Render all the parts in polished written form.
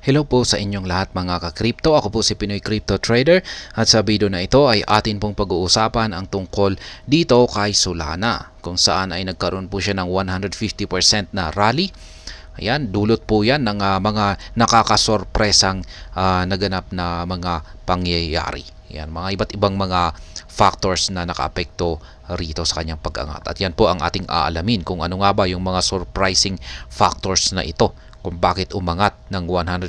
Hello po sa inyong lahat mga ka-crypto. Ako po si Pinoy Crypto Trader at sa video na ito ay atin pong pag-uusapan ang tungkol dito kay Solana kung saan ay nagkaroon po siya ng 150% na rally. Ayan, dulot po yan ng mga nakakasorpresang naganap na mga pangyayari. Ayan, mga iba't ibang mga factors na nakaapekto rito sa kanyang pag-angat. At yan po ang ating aalamin kung ano nga ba yung mga surprising factors na ito kung bakit umangat ng 150%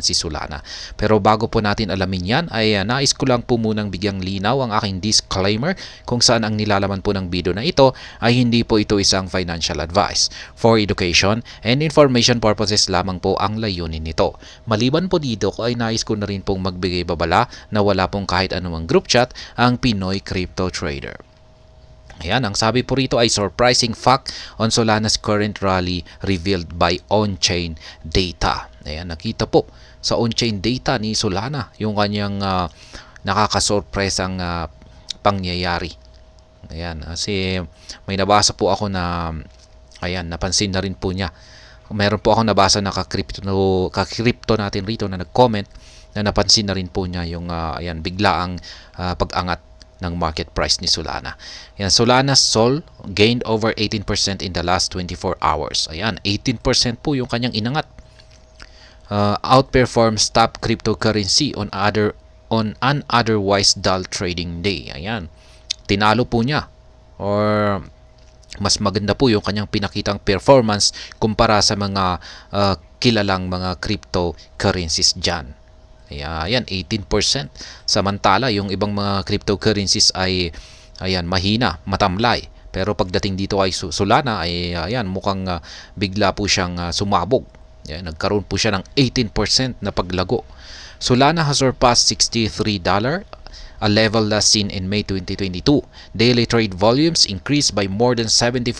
si Solana. Pero bago po natin alamin yan, ay nais ko lang po munang bigyang linaw ang aking disclaimer kung saan ang nilalaman po ng video na ito ay hindi po ito isang financial advice. For education and information purposes lamang po ang layunin nito. Maliban po dito ay nais ko na rin pong magbigay babala na wala pong kahit anumang group chat ang Pinoy Crypto Trader. Ayan, ang sabi po rito ay surprising fact on Solana's current rally revealed by on-chain data. Ayan, nakita po sa on-chain data ni Solana yung kanyang nakakasurpresang pangyayari. Ayan, kasi may nabasa po ako na, ayan, napansin na rin po niya. Meron po ako nabasa na ka-crypto natin rito na nag-comment na napansin na rin po niya yung ayan, biglaang pag-angat ng market price ni Solana. Yan, Solana's SOL gained over 18% in the last 24 hours. Ayan, 18% po yung kanyang inangat. Outperforms top cryptocurrency on an otherwise dull trading day. Ayan, tinalo po niya or mas maganda po yung kanyang pinakitang performance kumpara sa mga kilalang mga cryptocurrencies dyan. Ayan, 18%. Samantala, yung ibang mga cryptocurrencies ay ayan, mahina, matamlay. Pero pagdating dito ay Solana ay ayan, mukhang bigla po siyang sumabog. Ayan, nagkaroon po siya ng 18% na paglago. Solana has surpassed $63, a level last seen in May 2022. Daily trade volumes increased by more than 70%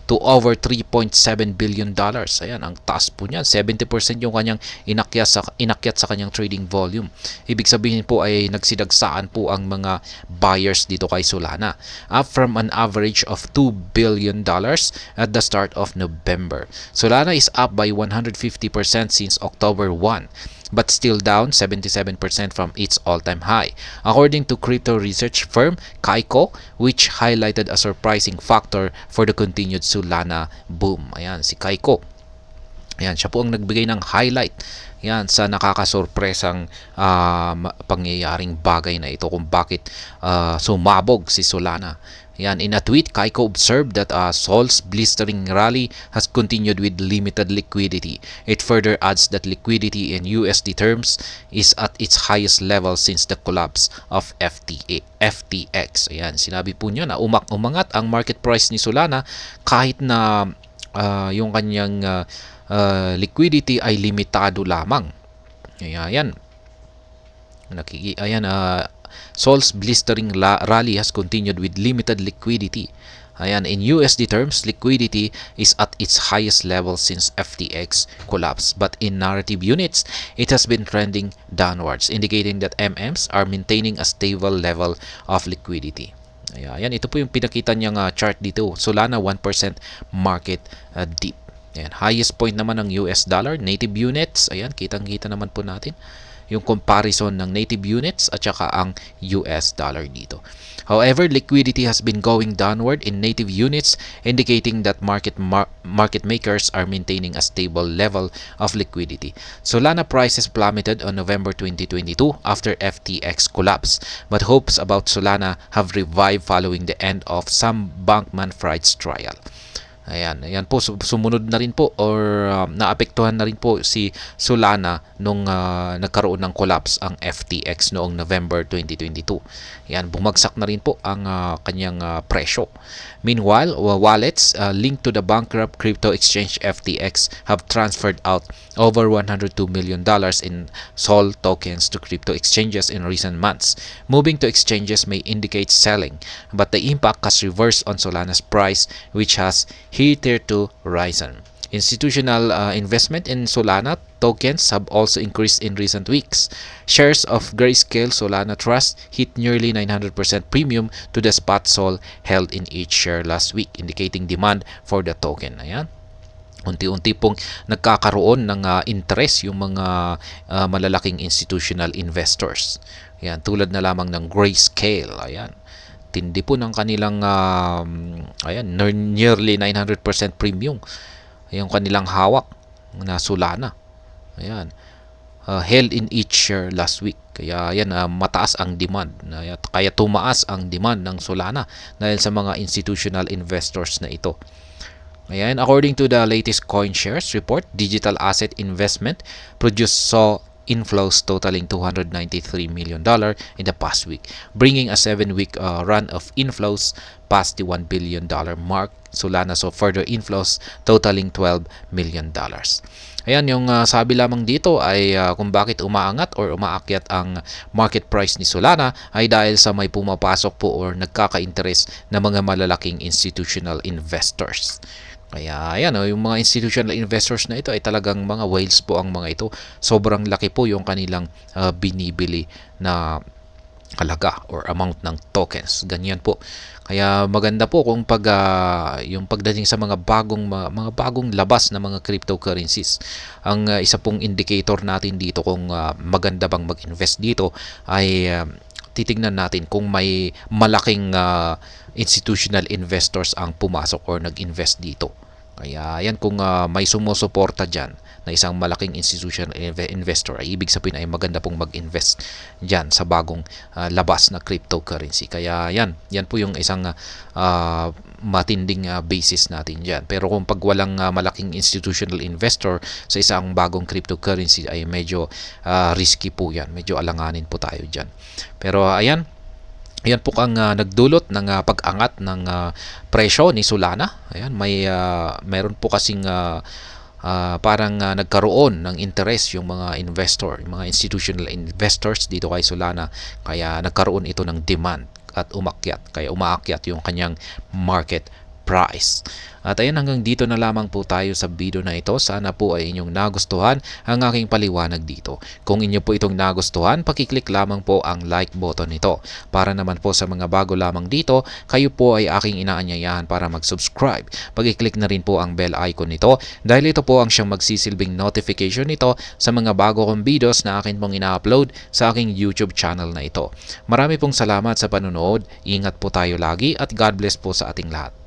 to over $3.7 billion. Ayan, ang taas po niyan. 70% yung kanyang inakyat sa kanyang trading volume. Ibig sabihin po ay nagsidagsaan po ang mga buyers dito kay Solana. Up from an average of $2 billion at the start of November. Solana is up by 150% since October 1. But still down 77% from its all-time high. According to crypto research firm Kaiko, which highlighted a surprising factor for the continued Solana boom. Ayan, si Kaiko. Ayan, siya po ang nagbigay ng highlight yan sa nakakasurpresang pangyayaring bagay na ito kung bakit sumabog si Solana. Yan, in a tweet, Kaiko observed that SOL's blistering rally has continued with limited liquidity. It further adds that liquidity in USD terms is at its highest level since the collapse of FTX. Ayan, sinabi po niya na umangat ang market price ni Solana kahit na yung kanyang liquidity ay limitado lamang. Ayan. SOL's blistering rally has continued with limited liquidity. Ayan, in USD terms, liquidity is at its highest level since FTX collapse. But in narrative units, it has been trending downwards, indicating that MMs are maintaining a stable level of liquidity. Ayan, ito po yung pinakita niyang chart dito. Solana 1% market dip. Ayan, highest point naman ng US dollar, native units. Ayan, kitang-kita naman po natin yung comparison ng native units at saka ang US dollar dito. However, liquidity has been going downward in native units, indicating that market makers are maintaining a stable level of liquidity. Solana prices plummeted on November 2022 after FTX collapse, but hopes about Solana have revived following the end of Sam Bankman-Fried's trial. Ayan po, sumunod na rin po or naapektuhan na rin po si Solana nung nagkaroon ng collapse ang FTX noong November 2022. Ayan, bumagsak na rin po ang kanyang presyo. Meanwhile, wallets linked to the bankrupt crypto exchange FTX have transferred out over $102 million in SOL tokens to crypto exchanges in recent months. Moving to exchanges may indicate selling, but the impact has reversed on Solana's price, which has hitherto risen. Institutional investment in Solana tokens have also increased in recent weeks. Shares of Grayscale Solana Trust hit nearly 900% premium to the spot SOL held in each share last week, indicating demand for the token. Ayan. unti-unti pong nagkakaroon ng interest yung mga malalaking institutional investors. Ayan, tulad na lamang ng Grayscale. Ayan, tindi po ng kanilang ayan, nearly 900% premium yung kanilang hawak na Solana. Ayan, held in each share last week. Kaya yan, mataas ang demand. Kaya tumaas ang demand ng Solana dahil sa mga institutional investors na ito. Ayan, according to the latest CoinShares report, digital asset investment saw inflows totaling $293 million in the past week, bringing a 7-week run of inflows past the $1 billion mark. Solana saw further inflows totaling $12 million. Ayan, yung sabi lamang dito ay kung bakit umaangat or umaakyat ang market price ni Solana ay dahil sa may pumapasok po or nagkaka-interest na mga malalaking institutional investors. Kaya ayan, yung mga institutional investors na ito ay talagang mga whales po ang mga ito. Sobrang laki po yung kanilang binibili na halaga or amount ng tokens. Ganyan po. Kaya maganda po kung yung pagdating sa mga bagong labas na mga cryptocurrencies. Ang isa pong indicator natin dito kung maganda bang mag-invest dito ay titingnan natin kung may malaking institutional investors ang pumasok or nag-invest dito. Kaya yan, kung may sumusuporta dyan na isang malaking institutional investor, ay ibig sabihin ay maganda pong mag-invest dyan sa bagong labas na cryptocurrency. Kaya yan po yung isang matinding basis natin dyan. Pero kung pag walang malaking institutional investor sa isang bagong cryptocurrency ay medyo risky po yan. Medyo alanganin po tayo dyan. Pero ayan po ang nagdulot ng pag-angat ng presyo ni Solana. Ayan, meron po kasing parang nagkaroon ng interest yung mga investor, yung mga institutional investors dito kay Solana. Kaya nagkaroon ito ng demand at umakyat. Kaya umaakyat yung kanyang market price. At ayan, hanggang dito na lamang po tayo sa video na ito. Sana po ay inyong nagustuhan ang aking paliwanag dito. Kung inyo po itong nagustuhan, pakiclick lamang po ang like button nito. Para naman po sa mga bago lamang dito, kayo po ay aking inaanyayahan para mag-subscribe. Pakiclick na rin po ang bell icon nito dahil ito po ang siyang magsisilbing notification nito sa mga bago kong videos na akin pong ina-upload sa aking YouTube channel na ito. Marami pong salamat sa panonood. Ingat po tayo lagi at God bless po sa ating lahat.